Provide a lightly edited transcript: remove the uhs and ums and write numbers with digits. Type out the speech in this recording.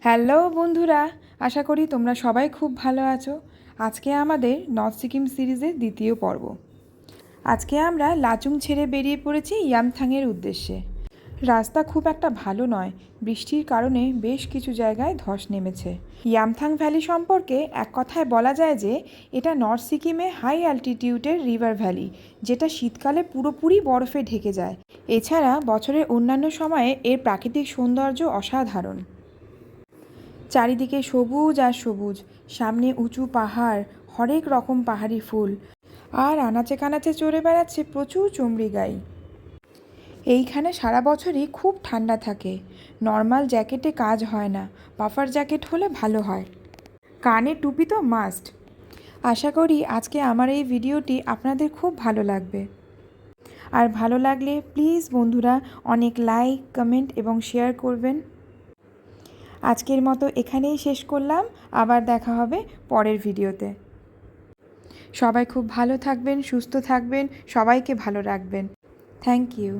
Hello বন্ধুরা, আশা করি তোমরা সবাই খুব ভালো আছো। আজকে আমাদের নর্থ সিকিম সিরিজের দ্বিতীয় পর্ব। আজকে আমরা লাচুং ছেড়ে বেরিয়ে পড়েছি ইয়ামথাংয়ের উদ্দেশ্যে। রাস্তা খুব একটা ভালো নয়, বৃষ্টির কারণে বেশ কিছু জায়গায় ধস নেমেছে। ইয়ামথাং ভ্যালি সম্পর্কে এক কথায় বলা যায় যে এটা নর্থ সিকিমে হাই অ্যালটিটিউডের রিভার ভ্যালি, যেটা শীতকালে পুরোপুরি বরফে ঢেকে যায়। এছাড়া বছরের অন্যান্য সময়ে এর প্রাকৃতিক সৌন্দর্য অসাধারণ। চারিদিকে সবুজ আর সবুজ, সামনে উঁচু পাহাড়, হরেক রকম পাহাড়ি ফুল, আর আনাচে কানাচে চড়ে বেড়াচ্ছে প্রচুর চমড়ি গাই। এইখানে সারা বছরই খুব ঠান্ডা থাকে, নর্মাল জ্যাকেটে কাজ হয় না, পাফার জ্যাকেট হলে ভালো হয়। কানে টুপি তো মাস্ট। আশা করি আজকে আমার এই ভিডিওটি আপনাদের খুব ভালো লাগবে। আর ভালো লাগলে প্লিজ বন্ধুরা অনেক লাইক, কমেন্ট এবং শেয়ার করবেন। আজকের মতো এখানেই শেষ করলাম, আবার দেখা হবে পরের ভিডিওতে। সবাই খুব ভালো থাকবেন, সুস্থ থাকবেন, সবাইকে ভালো রাখবেন। Thank you.